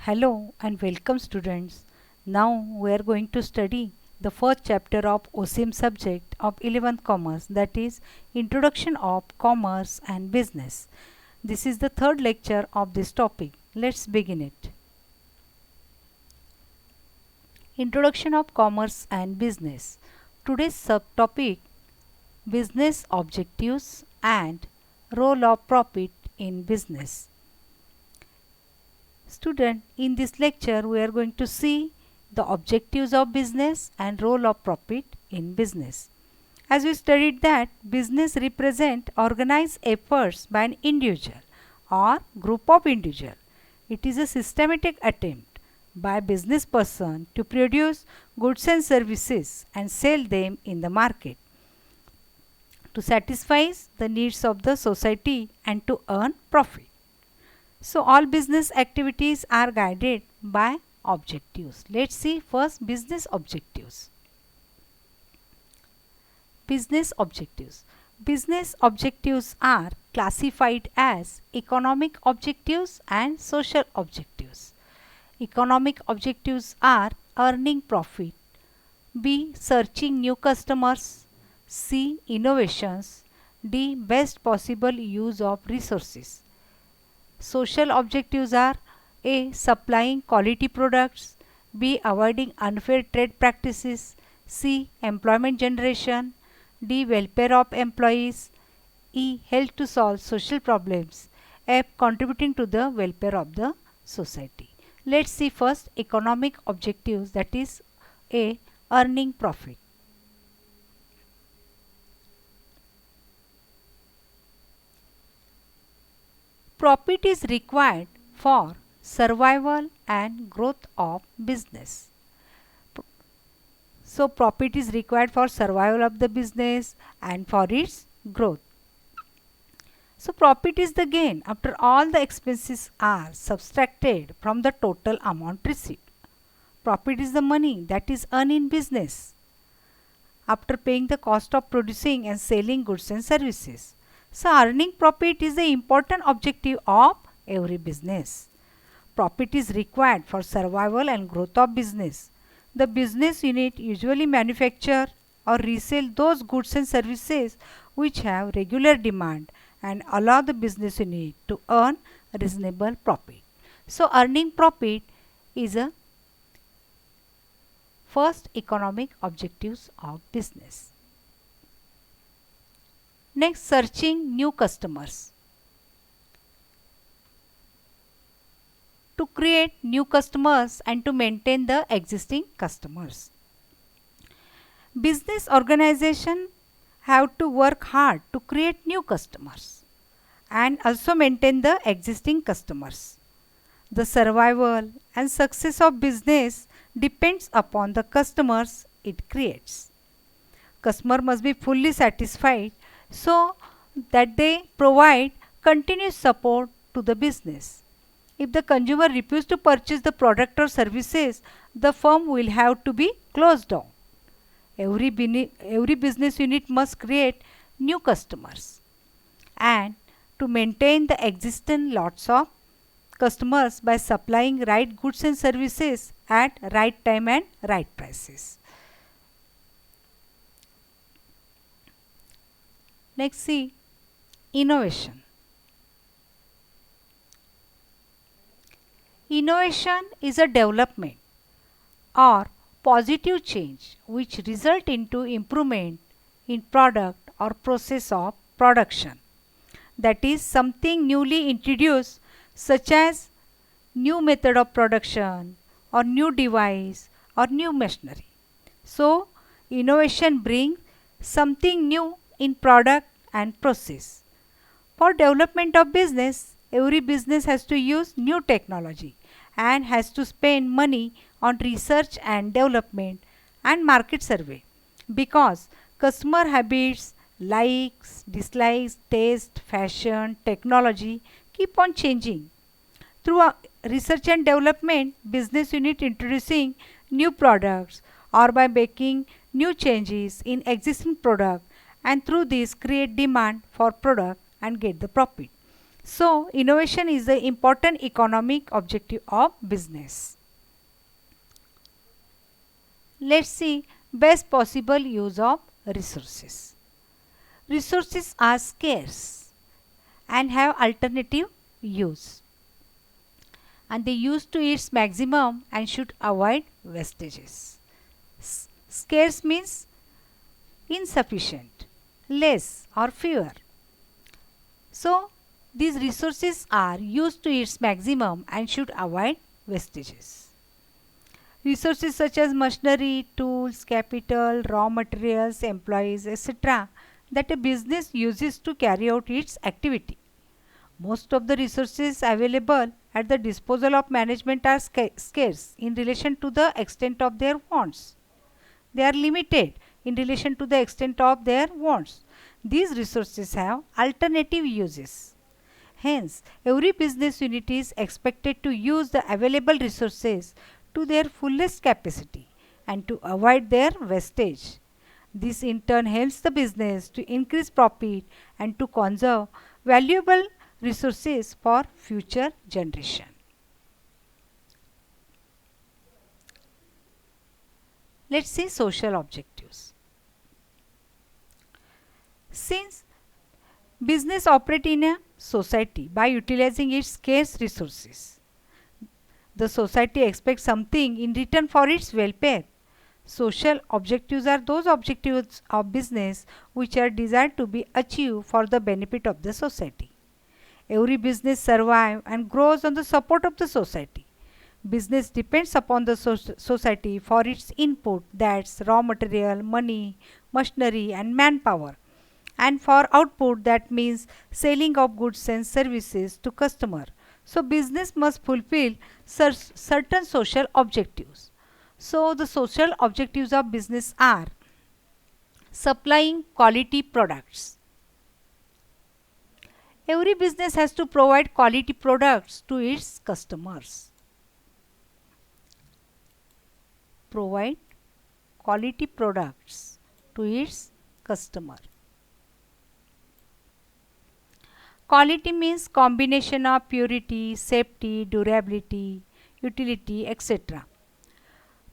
Hello and welcome students. Now we are going to study the first chapter of OSIM subject of 11th Commerce, that is Introduction of Commerce and Business. This is the third lecture of this topic. Let's begin it. Introduction of Commerce and Business. Today's subtopic: Business Objectives and Role of Profit in Business. Student, in this lecture we are going to see the objectives of business and role of profit in business. As we studied that business represent organized efforts by an individual or group of individuals. It is a systematic attempt by business person to produce goods and services and sell them in the market to satisfy the needs of the society and to earn profit. So all business activities are guided by objectives. Let's see first business objectives. Business objectives. Business objectives are classified as economic objectives and social objectives. Economic objectives are earning profit, B. Searching new customers, C. Innovations, D. Best possible use of resources. Social objectives are A. Supplying quality products, B. Avoiding unfair trade practices, C. Employment generation, D. Welfare of employees, E. Help to solve social problems, F. Contributing to the welfare of the society. Let's see first economic objectives, that is A. Earning profit. Profit is required for survival and growth of business. So profit is required for survival of the business and for its growth. So profit is the gain after all the expenses are subtracted from the total amount received. Profit is the money that is earned in business after paying the cost of producing and selling goods and services. So earning profit is the important objective of every business. Profit is required for survival and growth of business. The business unit usually manufacture or resell those goods and services which have regular demand and allow the business unit to earn reasonable profit. So earning profit is a first economic objectives of business. Next, searching new customers. To create new customers and to maintain the existing customers. Business organization have to work hard to create new customers and also maintain the existing customers. The survival and success of business depends upon the customers it creates. Customer must be fully satisfied so that they provide continuous support to the business. If the consumer refuses to purchase the product or services, the firm will have to be closed down. Every business unit must create new customers and to maintain the existing lots of customers by supplying right goods and services at right time and right prices. Next, see innovation. Innovation is a development or positive change which result into improvement in product or process of production. That is something newly introduced such as new method of production or new device or new machinery. So innovation brings something new in product and process. For development of business, every business has to use new technology and has to spend money on research and development and market survey because customer habits, likes, dislikes, taste, fashion, technology keep on changing. Through research and development, business unit introducing new products or by making new changes in existing product and through this create demand for product and get the profit. So, innovation is the important economic objective of business. Let's see best possible use of resources. Resources are scarce and have alternative use, and they use to its maximum and should avoid wastages. Scarce means insufficient, less or fewer. So, these resources are used to its maximum and should avoid wastages. Resources such as machinery, tools, capital, raw materials, employees, etc., that a business uses to carry out its activity. Most of the resources available at the disposal of management are scarce in relation to the extent of their wants. They are limited in relation to the extent of their wants. These resources have alternative uses. Hence, every business unit is expected to use the available resources to their fullest capacity and to avoid their wastage. This in turn helps the business to increase profit and to conserve valuable resources for future generation. Let's see social objectives. Since business operate in a society by utilizing its scarce resources, the society expects something in return for its welfare. Social objectives are those objectives of business which are desired to be achieved for the benefit of the society. Every business survives and grows on the support of the society. Business depends upon the society for its input, that's raw material, money, machinery and manpower, and for output, that means selling of goods and services to customer. So business must fulfill certain social objectives. So the social objectives of business are supplying quality products. Every business has to provide quality products to its customers. Provide quality products to its customer. Quality means combination of purity, safety, durability, utility, etc.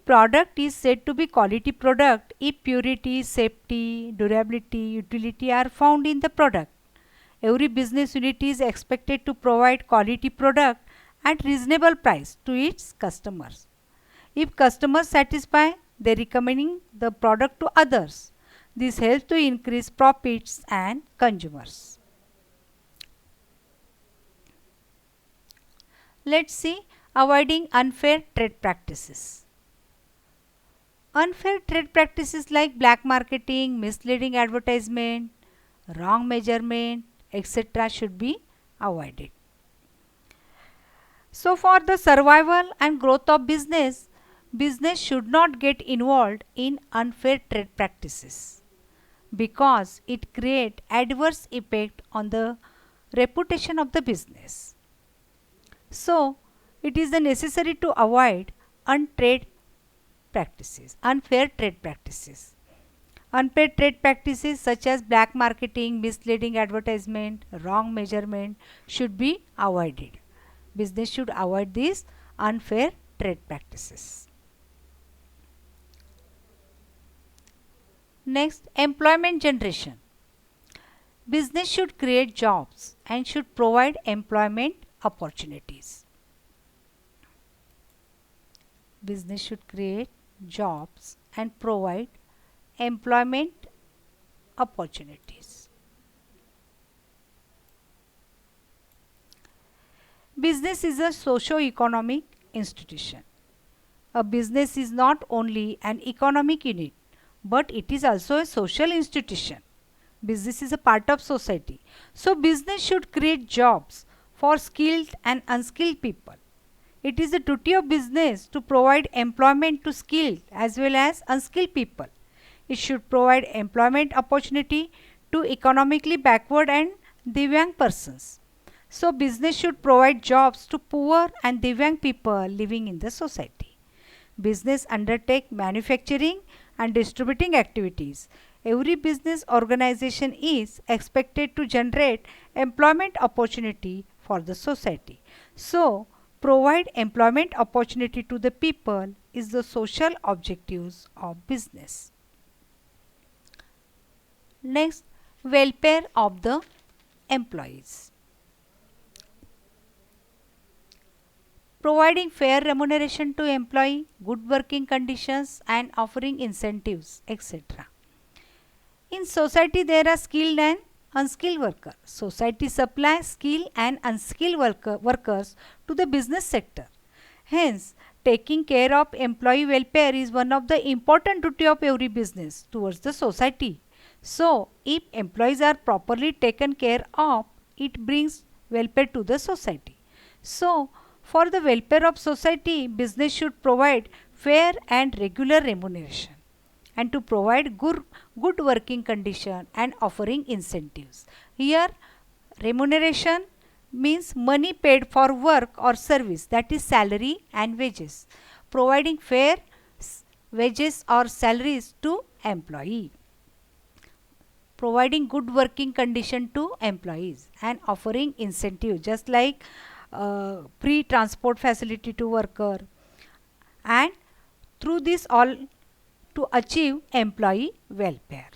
Product is said to be quality product if purity, safety, durability, utility are found in the product. Every business unit is expected to provide quality product at reasonable price to its customers. If customers satisfy, they recommending the product to others. This helps to increase profits and consumers. Let's see avoiding unfair trade practices. Unfair trade practices like black marketing, misleading advertisement, wrong measurement, etc. should be avoided. So for the survival and growth of business, business should not get involved in unfair trade practices because it creates adverse effect on the reputation of the business. So, it is necessary to avoid unfair trade practices. Unfair trade practices such as black marketing, misleading advertisement, wrong measurement should be avoided. Business should avoid these unfair trade practices. Next, employment generation. Business should create jobs and should provide employment opportunities. Business should create jobs and provide employment opportunities. Business is a socio-economic institution. A business is not only an economic unit, but it is also a social institution. Business is a part of society. So business should create jobs for skilled and unskilled people. It is the duty of business to provide employment to skilled as well as unskilled people. It should provide employment opportunity to economically backward and divyang persons. So business should provide jobs to poor and divyang people living in the society. Business undertake manufacturing and distributing activities. every business organization is expected to generate employment opportunity for the society. So, provide employment opportunity to the people is the social objectives of business. Next, welfare of the employees. Providing fair remuneration to employee, good working conditions and offering incentives, etc. In society, there are skilled and unskilled workers. Society supplies skilled and unskilled workers to the business sector. Hence, taking care of employee welfare is one of the important duty of every business towards the society. So, if employees are properly taken care of, it brings welfare to the society. So, for the welfare of society, business should provide fair and regular remuneration and to provide good working condition and offering incentives. Here, remuneration means money paid for work or service, that is salary and wages. Providing fair wages or salaries to employee. Providing good working condition to employees and offering incentive just like free transport facility to worker, and through this all to achieve employee welfare.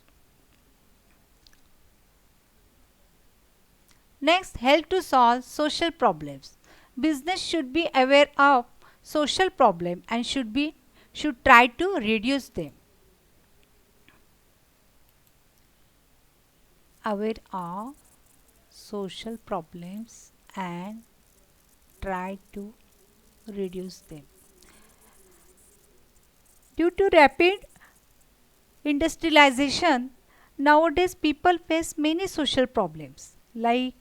Next, help to solve social problems. Business should be aware of social problem and should try to reduce them. Aware of social problems and try to reduce them. Due to rapid industrialization, nowadays people face many social problems like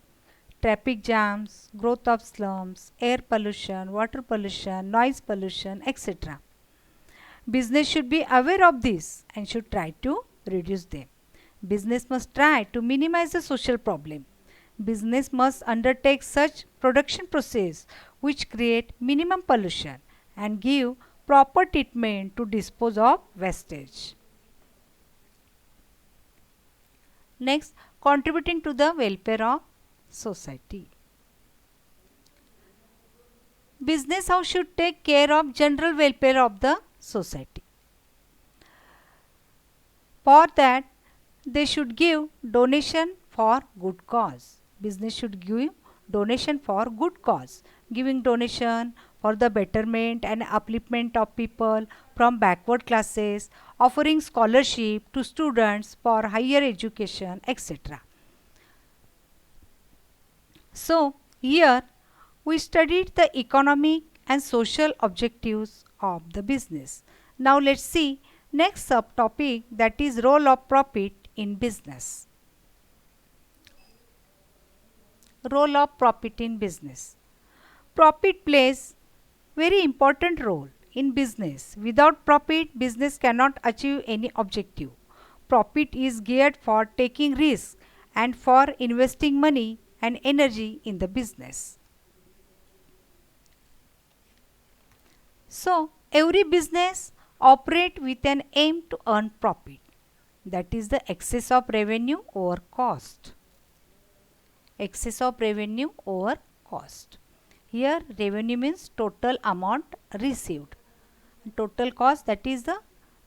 traffic jams, growth of slums, air pollution, water pollution, noise pollution, etc. Business should be aware of this and should try to reduce them. Business must try to minimize the social problem. Business must undertake such production process which create minimum pollution and give proper treatment to dispose of wastage. Next, contributing to the welfare of society. Business house should take care of general welfare of the society. For that, they should give donation for good cause. Business should give donation for good cause. Giving donation for the betterment and upliftment of people from backward classes, offering scholarship to students for higher education, etc. So, here we studied the economic and social objectives of the business. Now, let's see next subtopic, that is role of profit in business. Role of profit in business. Profit plays very important role in business. Without profit, business cannot achieve any objective. Profit is geared for taking risks and for investing money and energy in the business. So, every business operates with an aim to earn profit. That is the excess of revenue over cost. Excess of revenue over cost. Here revenue means total amount received. Total cost, that is the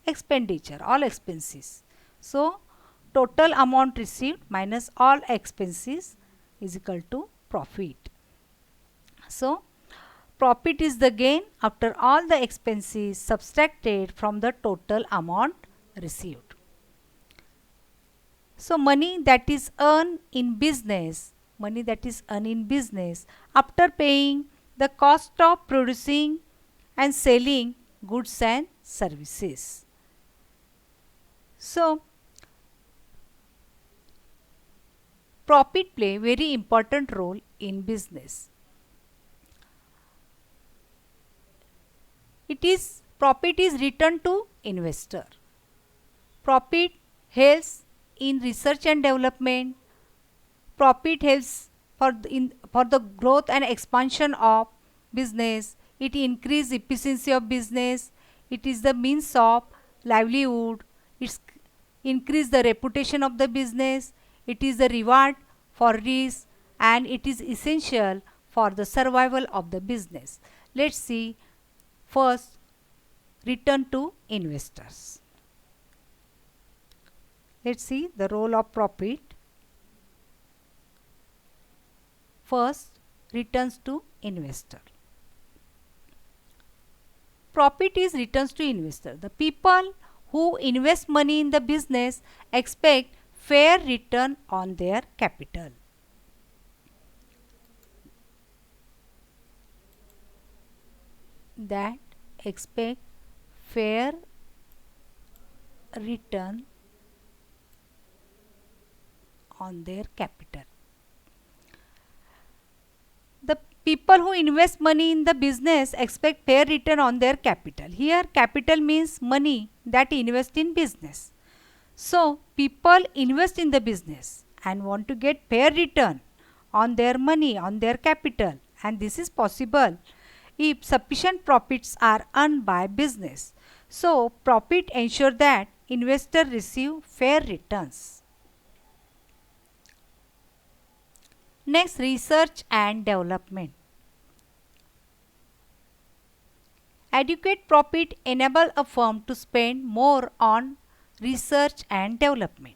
expenditure, all expenses. So, total amount received minus all expenses is equal to profit. So, profit is the gain after all the expenses subtracted from the total amount received. So, money that is earned in business, after paying the cost of producing and selling goods and services. So, profit play very important role in business. Profit is returned to investor. Profit helps in research and development. Profit helps for the growth and expansion of business. It increases efficiency of business. It is the means of livelihood. increase the reputation of the business, it is a reward for risk, and it is essential for the survival of the business. Let's see first return to investors. Let's see the role of profit. First, returns to investor. Profit is returns to investor. The people who invest money in the business expect fair return on their capital. That expect fair return on their capital. The people who invest money in the business expect fair return on their capital. Here capital means money that invest in business. So people invest in the business and want to get fair return on their money, on their capital, and this is possible if sufficient profits are earned by business. So profit ensure that investors receive fair returns. Next, research and development. Adequate profit enable a firm to spend more on research and development.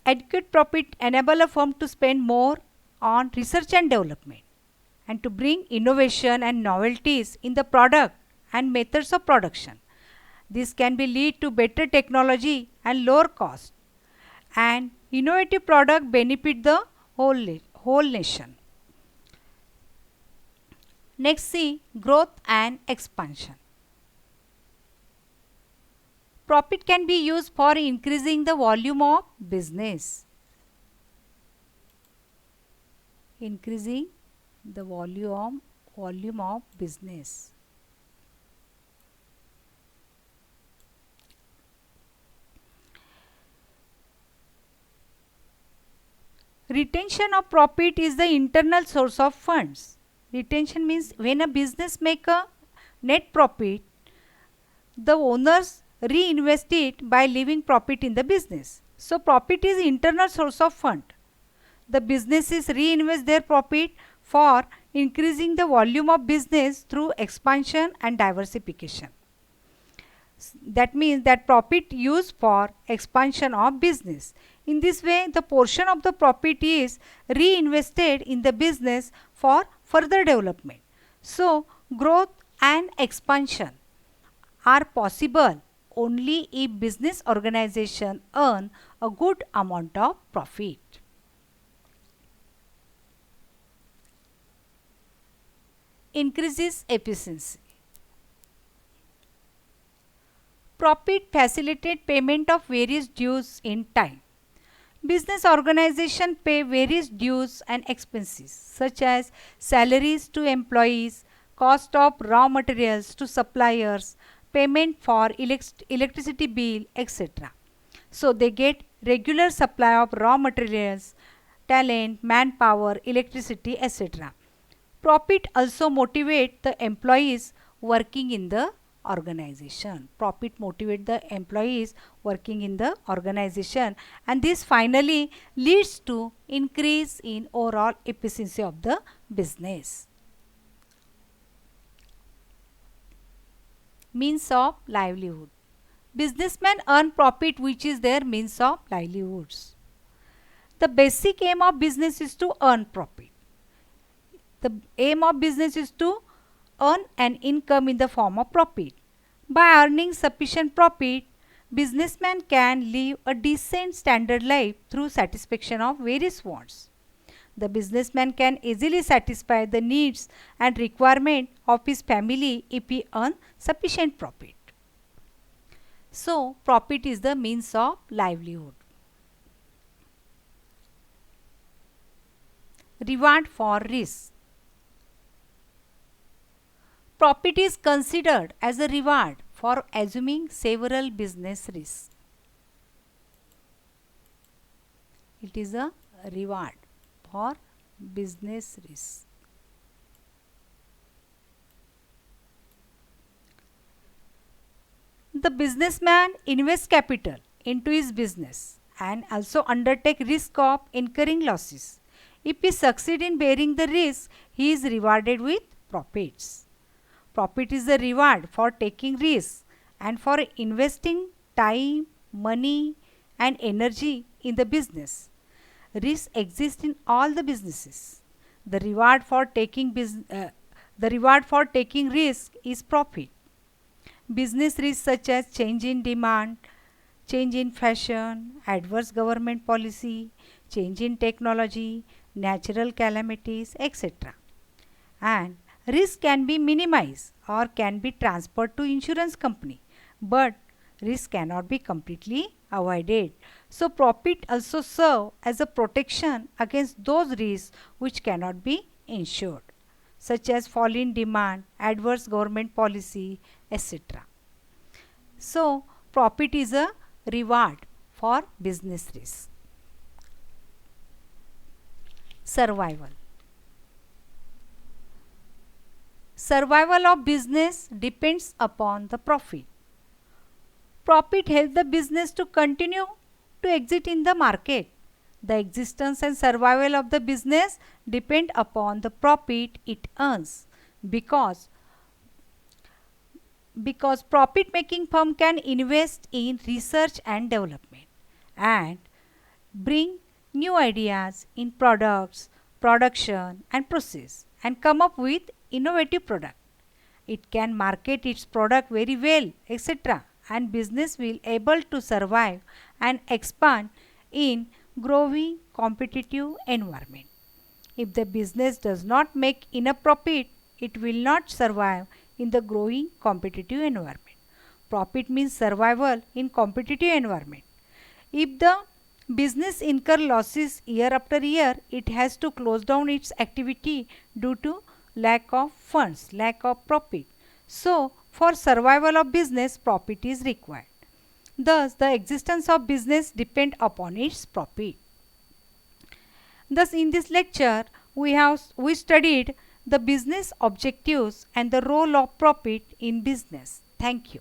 Adequate profit enable a firm to spend more on research and development and to bring innovation and novelties in the product and methods of production. This can be lead to better technology and lower cost, and innovative product benefit the whole nation. Next, see growth and expansion. Profit can be used for increasing the volume of business. Increasing the volume of business. Retention of profit is the internal source of funds. Retention means when a business make a net profit, the owners reinvest it by leaving profit in the business. So profit is internal source of fund. The businesses reinvest their profit for increasing the volume of business through expansion and diversification. That means that profit used for expansion of business. In this way, the portion of the profit is reinvested in the business for further development. So, growth and expansion are possible only if business organization earn a good amount of profit. Increases efficiency. Profit facilitate payment of various dues in time. Business organization pay various dues and expenses such as salaries to employees, cost of raw materials to suppliers, payment for electricity bill, etc. So they get regular supply of raw materials, talent, manpower, electricity, etc. Profit also motivate the employees working in the organization. Profit motivate the employees working in the organization, and this finally leads to increase in overall efficiency of the business. Means of livelihood. Businessmen earn profit which is their means of livelihoods. The basic aim of business is to earn profit. The aim of business is to earn an income in the form of profit. By earning sufficient profit, businessman can live a decent standard life through satisfaction of various wants. The businessman can easily satisfy the needs and requirement of his family if he earns sufficient profit. So, profit is the means of livelihood. Reward for risk. Profit is considered as a reward for assuming several business risks. It is a reward for business risks. The businessman invests capital into his business and also undertake risk of incurring losses. If he succeeds in bearing the risk, he is rewarded with profits. Profit is the reward for taking risks and for investing time, money and energy in the business. Risk exists in all the businesses. The reward for taking risk is profit. Business risks such as change in demand, change in fashion, adverse government policy, change in technology, natural calamities, etc. And risk can be minimized or can be transferred to insurance company, but risk cannot be completely avoided. So profit also serve as a protection against those risks which cannot be insured, such as fall in demand, adverse government policy, etc. So profit is a reward for business risk. Survival. Survival of business depends upon the profit. Profit helps the business to continue to exist in the market. The existence and survival of the business depend upon the profit it earns because profit making firm can invest in research and development and bring new ideas in products, production and process and come up with innovative product. It can market its product very well, etc. and business will able to survive and expand in growing competitive environment. If the business does not make enough profit, it will not survive in the growing competitive environment. Profit means survival in competitive environment. If the business incur losses year after year, it has to close down its activity due to lack of funds, lack of profit. So, for survival of business, profit is required. Thus, the existence of business depends upon its profit. Thus, in this lecture, we studied the business objectives and the role of profit in business. Thank you.